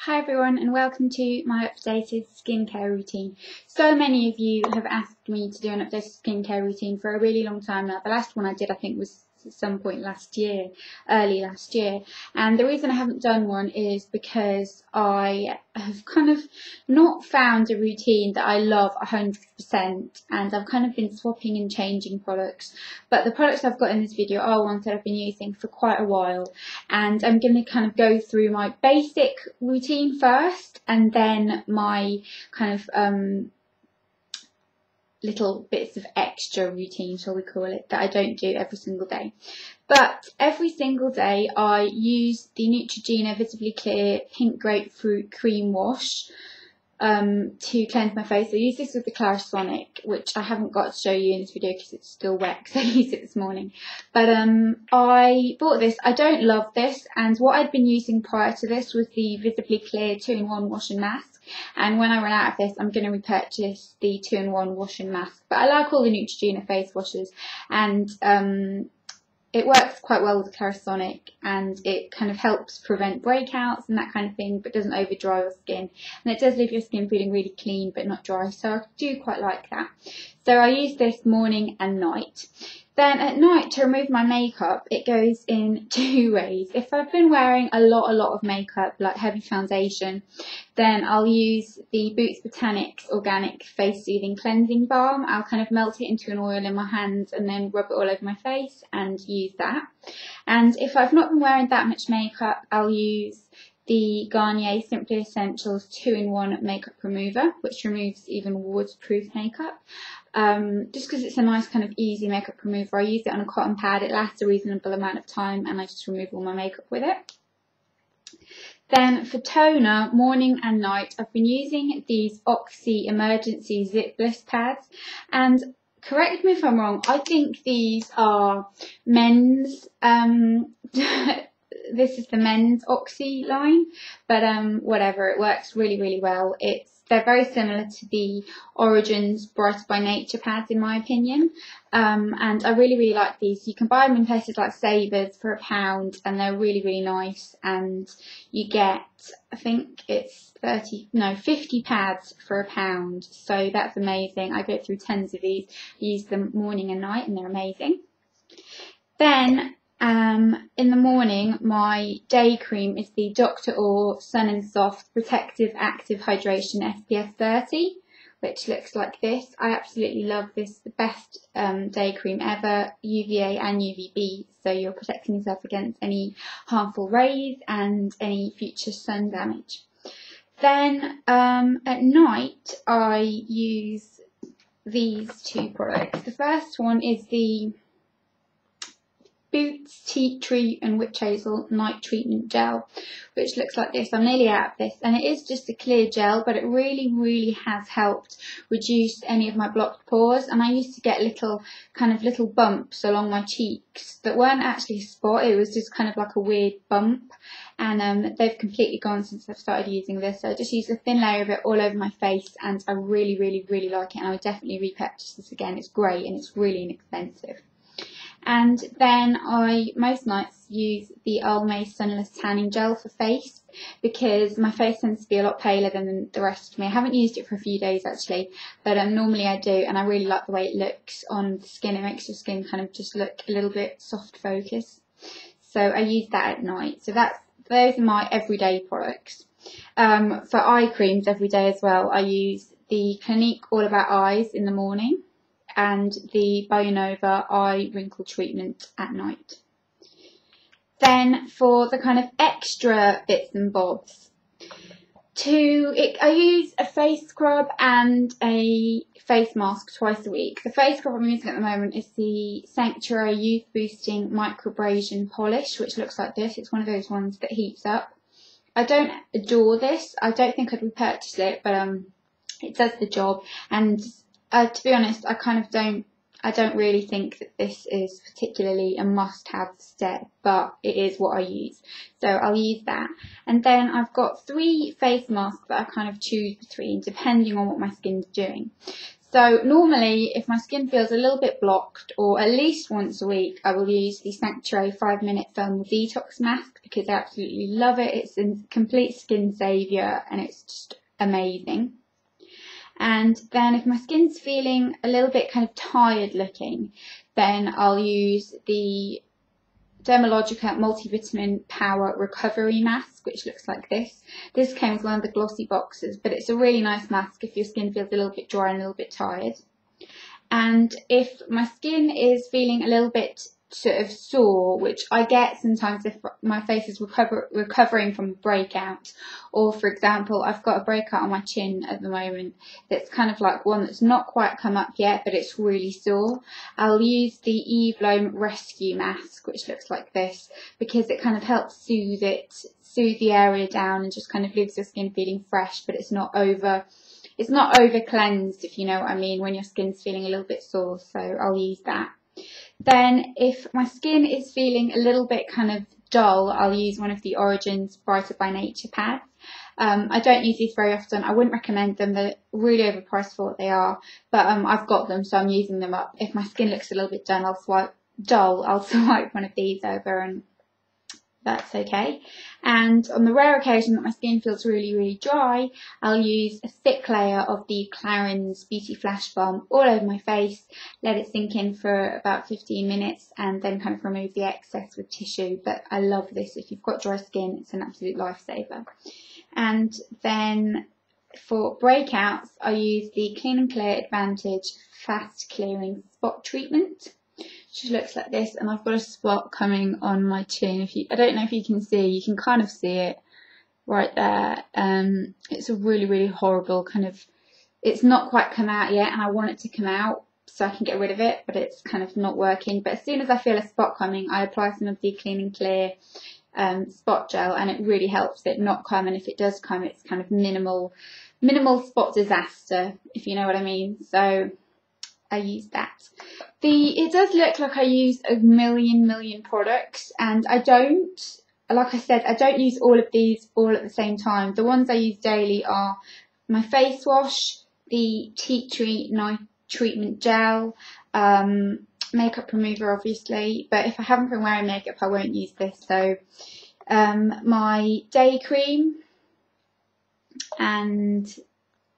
Hi everyone and welcome to my updated skincare routine. So many of you have asked me to do an updated skincare routine for a really long time now. The last one I did I think was at some point last year, early last year. And the reason I haven't done one is because I have kind of not found a routine that I love 100%, and I've kind of been swapping and changing products. But the products I've got in this video are ones that I've been using for quite a while, and I'm going to kind of go through my basic routine first and then my kind of little bits of extra routine, shall we call it, that I don't do every single day. But every single day I use the Neutrogena Visibly Clear Pink Grapefruit Cream Wash to cleanse my face. I use this with the Clarisonic, which I haven't got to show you in this video because it's still wet because I used it this morning. But I bought this. I don't love this, and what I'd been using prior to this was the Visibly Clear 2-in-1 Wash and Mask. And when I run out of this, I'm going to repurchase the 2-in-1 Wash and Mask. But I like all the Neutrogena face washes, and it works quite well with the Clarisonic, and it kind of helps prevent breakouts and that kind of thing, but doesn't over dry your skin, and it does leave your skin feeling really clean but not dry, so I do quite like that. So I use this morning and night. Then at night, to remove my makeup, it goes in two ways. If I've been wearing a lot of makeup, like heavy foundation, then I'll use the Boots Botanics Organic Face Soothing Cleansing Balm. I'll kind of melt it into an oil in my hands and then rub it all over my face and use that. And if I've not been wearing that much makeup, I'll use the Garnier Simply Essentials 2-in-1 Makeup Remover, which removes even waterproof makeup. Just because it's a nice kind of easy makeup remover. I use it on a cotton pad. It lasts a reasonable amount of time, and I just remove all my makeup with it. Then for toner, morning and night, I've been using these Oxy Emergency Zip Bliss pads, and correct me if I'm wrong, I think these are men's, this is the men's Oxy line, but whatever, it works really well. They're very similar to the Origins Brighter by Nature pads in my opinion, and I really like these. You can buy them in places like Savers for £1, and they're really nice, and you get, I think it's 50 pads for £1, so that's amazing. I go through tons of these. I use them morning and night, and they're amazing. Then in the morning, my day cream is the Dr. Orr Sun and Soft Protective Active Hydration SPF 30, which looks like this. I absolutely love this. The best day cream ever, UVA and UVB, so you're protecting yourself against any harmful rays and any future sun damage. Then at night, I use these two products. The first one is the Boots Tea Tree and Witch Hazel Night Treatment Gel, which looks like this. I'm nearly out of this, and it is just a clear gel, but it really has helped reduce any of my blocked pores. And I used to get little bumps along my cheeks that weren't actually a spot, it was just kind of like a weird bump, and they've completely gone since I've started using this. So I just use a thin layer of it all over my face, and I really like it, and I would definitely repurchase this again. It's great and it's really inexpensive. And then I most nights use the Almay Sunless Tanning Gel for face, because my face tends to be a lot paler than the rest of me. I haven't used it for a few days actually, but normally I do, and I really like the way it looks on the skin. It makes your skin kind of just look a little bit soft focus. So I use that at night. So those are my everyday products. For eye creams every day as well, I use the Clinique All About Eyes in the morning, and the Bionova Eye Wrinkle Treatment at night. Then for the kind of extra bits and bobs, I use a face scrub and a face mask twice a week. The face scrub I'm using at the moment is the Sanctuary Youth Boosting Microabrasion Polish, which looks like this. It's one of those ones that heats up. I don't adore this. I don't think I'd repurchase it, but it does the job. And to be honest, I don't really think that this is particularly a must-have step, but it is what I use. So I'll use that. And then I've got 3 face masks that I kind of choose between depending on what my skin's doing. So So normally, if my skin feels a little bit blocked, or at least once a week, I will use the Sanctuary 5-minute Thermal Detox Mask because I absolutely love it. It's a complete skin saviour and it's just amazing. And then if my skin's feeling a little bit kind of tired looking, then I'll use the Dermalogica Multivitamin Power Recovery Mask, which looks like this. This came with one of the glossy boxes, but it's a really nice mask if your skin feels a little bit dry and a little bit tired. And if my skin is feeling a little bit sort of sore, which I get sometimes if my face is recovering from a breakout, or for example I've got a breakout on my chin at the moment that's kind of like one that's not quite come up yet but it's really sore, I'll use the Eve Lome Rescue Mask, which looks like this, because it kind of helps soothe the area down and just kind of leaves your skin feeling fresh, but it's not over cleansed, if you know what I mean, when your skin's feeling a little bit sore. So I'll use that. Then if my skin is feeling a little bit kind of dull, I'll use one of the Origins Brighter by Nature pads. I don't use these very often. I wouldn't recommend them. They're really overpriced for what they are, but I've got them, so I'm using them up. If my skin looks a little bit dull, I'll swipe one of these over and that's okay. And on the rare occasion that my skin feels really, really dry, I'll use a thick layer of the Clarins Beauty Flash Balm all over my face, let it sink in for about 15 minutes and then kind of remove the excess with tissue. But I love this. If you've got dry skin, it's an absolute lifesaver. And then for breakouts, I use the Clean and Clear Advantage Fast Clearing Spot Treatment. Which looks like this, and I've got a spot coming on my chin. I don't know if you can see, you can kind of see it right there. It's a really, really horrible kind of, it's not quite come out yet, and I want it to come out so I can get rid of it, but it's kind of not working. But as soon as I feel a spot coming, I apply some of the Clean and Clear spot gel, and it really helps it not come, and if it does come, it's kind of minimal spot disaster, if you know what I mean. So I use that. It does look like I use a million products, and I don't, like I said, I don't use all of these all at the same time. The ones I use daily are my face wash, the Tea Tree Night Treatment Gel, makeup remover obviously, but if I haven't been wearing makeup I won't use this. So my day cream and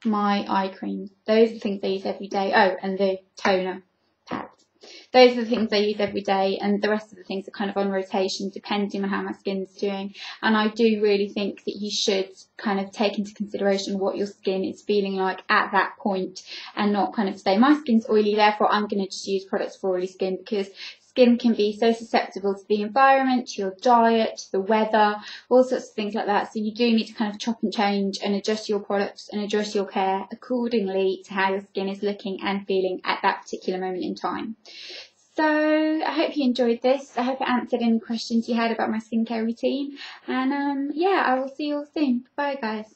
my eye cream. Those are the things I use every day. Oh, and the toner pads. Those are the things I use every day, and the rest of the things are kind of on rotation depending on how my skin's doing. And I do really think that you should kind of take into consideration what your skin is feeling like at that point, and not kind of say, my skin's oily, therefore I'm going to just use products for oily skin, because skin can be so susceptible to the environment, to your diet, to the weather, all sorts of things like that. So you do need to kind of chop and change and adjust your products and adjust your care accordingly to how your skin is looking and feeling at that particular moment in time. So I hope you enjoyed this. I hope it answered any questions you had about my skincare routine. And yeah, I will see you all soon. Bye guys.